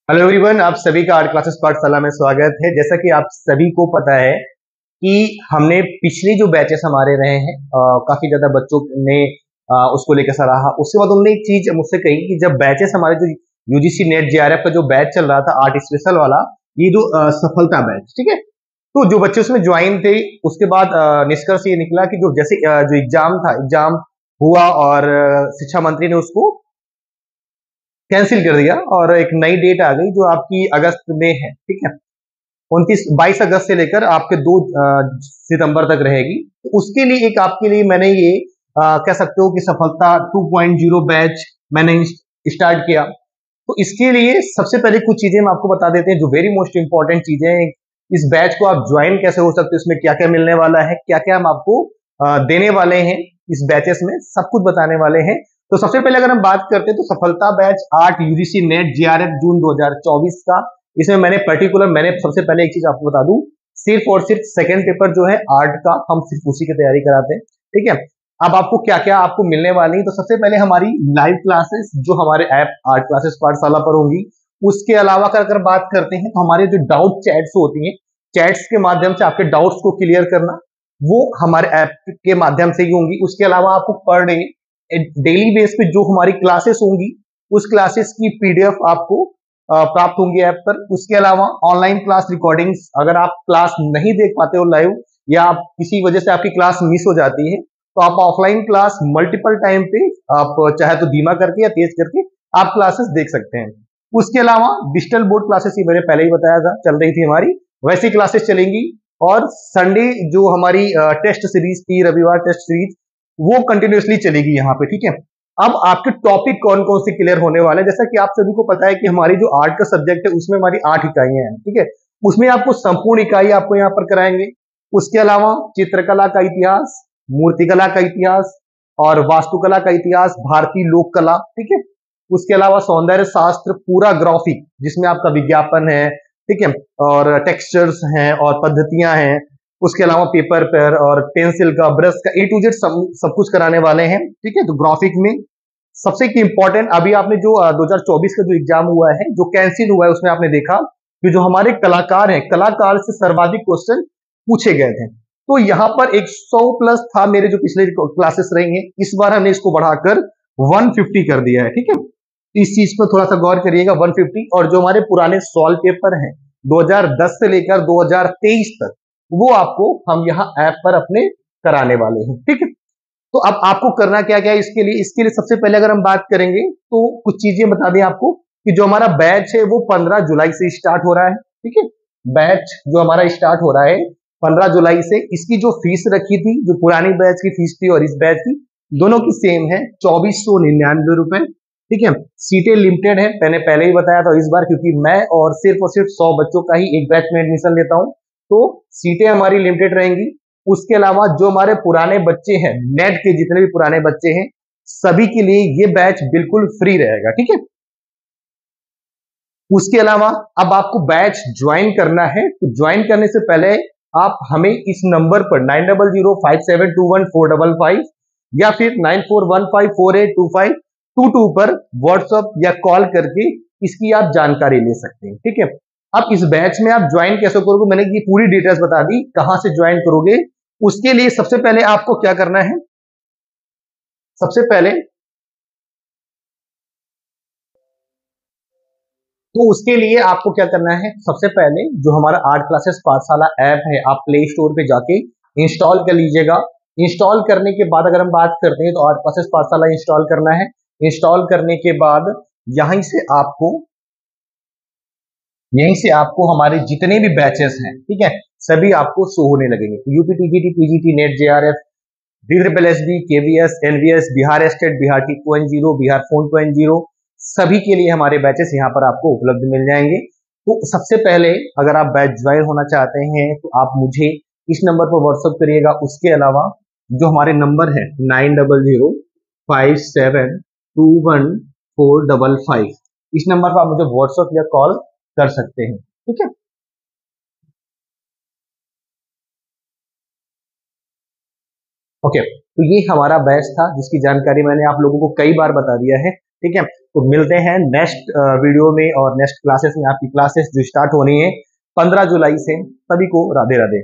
Hello everyone, आप सभी का आर्ट क्लासेस पाठशाला में स्वागत है। जैसा कि आप सभी को पता है कि हमने पिछले जो बैचेस हमारे रहे हैं, काफी ज्यादा बच्चों ने उसको लेकर सराहा। उसके बाद उन्होंने एक चीज मुझसे कही कि जब बैचेस हमारे जो यूजीसी नेट जेआरएफ का जो बैच चल रहा था आर्ट स्पेशल वाला, ये जो सफलता बैच, ठीक है, तो जो बच्चे उसमें ज्वाइन थे, उसके बाद निष्कर्ष ये निकला कि जो जैसे जो एग्जाम था, एग्जाम हुआ और शिक्षा मंत्री ने उसको कैंसिल कर दिया और एक नई डेट आ गई जो आपकी अगस्त में है, ठीक है। 22 अगस्त से लेकर आपके 2 सितंबर तक रहेगी। तो उसके लिए एक आपके लिए मैंने ये कह सकते हो कि सफलता 2.0 बैच मैंने स्टार्ट किया। तो इसके लिए सबसे पहले कुछ चीजें हम आपको बता देते हैं जो वेरी मोस्ट इंपॉर्टेंट चीजें हैं। इस बैच को आप ज्वाइन कैसे हो सकते हो, इसमें क्या क्या मिलने वाला है, क्या क्या हम आपको देने वाले हैं इस बैचेस में, सब कुछ बताने वाले हैं। तो सबसे पहले अगर हम बात करते हैं तो सफलता बैच 8 यूजीसी नेट जेआरएफ जून 2024 का, इसमें मैंने सबसे पहले एक चीज आपको बता दूं, सिर्फ और सिर्फ सेकंड पेपर जो है आर्ट का, हम सिर्फ उसी की तैयारी कराते हैं, ठीक है। अब आपको क्या क्या आपको मिलने वाली है, तो सबसे पहले हमारी लाइव क्लासेस जो हमारे ऐप आर्ट क्लासेस पाठशाला पर होंगी। उसके अलावा अगर बात करते हैं तो हमारे जो डाउट चैट्स होती हैं, चैट्स के माध्यम से आपके डाउट्स को क्लियर करना, वो हमारे ऐप के माध्यम से ही होंगी। उसके अलावा आपको पर डे डेली बेस पे जो हमारी क्लासेस होंगी, उस क्लासेस की पीडीएफ आपको प्राप्त होंगी ऐप पर। उसके अलावा ऑनलाइन क्लास रिकॉर्डिंग्स, अगर आप क्लास नहीं देख पाते हो लाइव या आप किसी वजह से आपकी क्लास मिस हो जाती है, तो आप ऑफलाइन क्लास मल्टीपल टाइम पे आप चाहे तो धीमा करके या तेज करके आप क्लासेस देख सकते हैं। उसके अलावा डिजिटल बोर्ड क्लासेस ही मैंने पहले ही बताया था चल रही थी हमारी, वैसी क्लासेस चलेंगी। और संडे जो हमारी टेस्ट सीरीज थी, रविवार टेस्ट सीरीज, वो कंटिन्यूसली चलेगी यहाँ पे, ठीक है। अब आपके टॉपिक कौन कौन से क्लियर होने वाले हैं, जैसा कि आप सभी को पता है कि हमारी जो आर्ट का सब्जेक्ट है उसमें हमारी 8 इकाइयां हैं, ठीक है। उसमें आपको संपूर्ण इकाई आपको यहाँ पर कराएंगे। उसके अलावा चित्रकला का इतिहास, मूर्तिकला का इतिहास और वास्तुकला का इतिहास, भारतीय लोक कला, ठीक है। उसके अलावा सौंदर्य शास्त्र, पूरा ग्राफिक जिसमें आपका विज्ञापन है, ठीक है, और टेक्सचर्स हैं और पद्धतियां हैं। उसके अलावा पेपर पर और पेंसिल का, ब्रश का, ए टू जेड सब कुछ कराने वाले हैं, ठीक है। तो ग्राफिक में सबसे इंपॉर्टेंट, अभी आपने जो 2024 का जो एग्जाम हुआ है जो कैंसिल हुआ है, उसमें आपने देखा कि जो हमारे कलाकार हैं, कलाकार से सर्वाधिक क्वेश्चन पूछे गए थे। तो यहाँ पर 100 प्लस था मेरे जो पिछले क्लासेस रही हैं, इस बार हमने इसको बढ़ाकर 150 कर दिया है, ठीक है। इस चीज पर थोड़ा सा गौर करिएगा, 150। और जो हमारे पुराने सॉल्व पेपर हैं 2010 से लेकर 2023 तक, वो आपको हम यहाँ ऐप पर अपने कराने वाले हैं, ठीक है। तो अब आपको करना क्या क्या है इसके लिए सबसे पहले अगर हम बात करेंगे तो कुछ चीजें बता दें आपको कि जो हमारा बैच है वो 15 जुलाई से स्टार्ट हो रहा है, ठीक है। बैच जो हमारा स्टार्ट हो रहा है 15 जुलाई से। इसकी जो फीस रखी थी, जो पुरानी बैच की फीस थी और इस बैच की, दोनों की सेम है, 2499 रुपए, ठीक है। सीटें लिमिटेड है, मैंने पहले ही बताया था। इस बार क्योंकि मैं और सिर्फ 100 बच्चों का ही एक बैच में एडमिशन लेता हूं, तो सीटें हमारी लिमिटेड रहेंगी। उसके अलावा जो हमारे पुराने बच्चे हैं, नेट के जितने भी पुराने बच्चे हैं, सभी के लिए ये बैच बिल्कुल फ्री रहेगा, ठीक है। उसके अलावा अब आपको बैच ज्वाइन करना है, तो ज्वाइन करने से पहले आप हमें इस नंबर पर 9005721455 या फिर 9415482522 पर व्हाट्सएप या कॉल करके इसकी आप जानकारी ले सकते हैं, ठीक है। अब इस बैच में आप ज्वाइन कैसे करोगे, मैंने ये पूरी डिटेल्स बता दी, कहां से ज्वाइन करोगे। उसके लिए सबसे पहले आपको क्या करना है, सबसे पहले तो उसके लिए आपको क्या करना है, सबसे पहले जो हमारा आर्ट क्लासेस पाठशाला ऐप है, आप प्ले स्टोर पे जाके इंस्टॉल कर लीजिएगा। इंस्टॉल करने के बाद अगर हम बात करते हैं तो आर्ट क्लासेस पाठशाला इंस्टॉल करना है। इंस्टॉल करने के बाद यहीं से आपको हमारे जितने भी बैचेस हैं, ठीक है, सभी आपको शो होने लगेंगे। UP TGT, PGT net JRF, DSSB, KVS, NVS, Bihar state, Bihar 2.0, Bihar 4.0, सभी के लिए हमारे बैचेस यहाँ पर आपको उपलब्ध मिल जाएंगे। तो सबसे पहले अगर आप बैच ज्वाइन होना चाहते हैं तो आप मुझे इस नंबर पर व्हाट्सएप करिएगा। उसके अलावा जो हमारे नंबर है 9005721455, इस नंबर पर आप मुझे व्हाट्सएप या कॉल कर सकते हैं, ठीक है। ओके, तो ये हमारा बैच था जिसकी जानकारी मैंने आप लोगों को कई बार बता दिया है, ठीक है। तो मिलते हैं नेक्स्ट वीडियो में और नेक्स्ट क्लासेस में। आपकी क्लासेस जो स्टार्ट होनी है 15 जुलाई से। सभी को राधे राधे।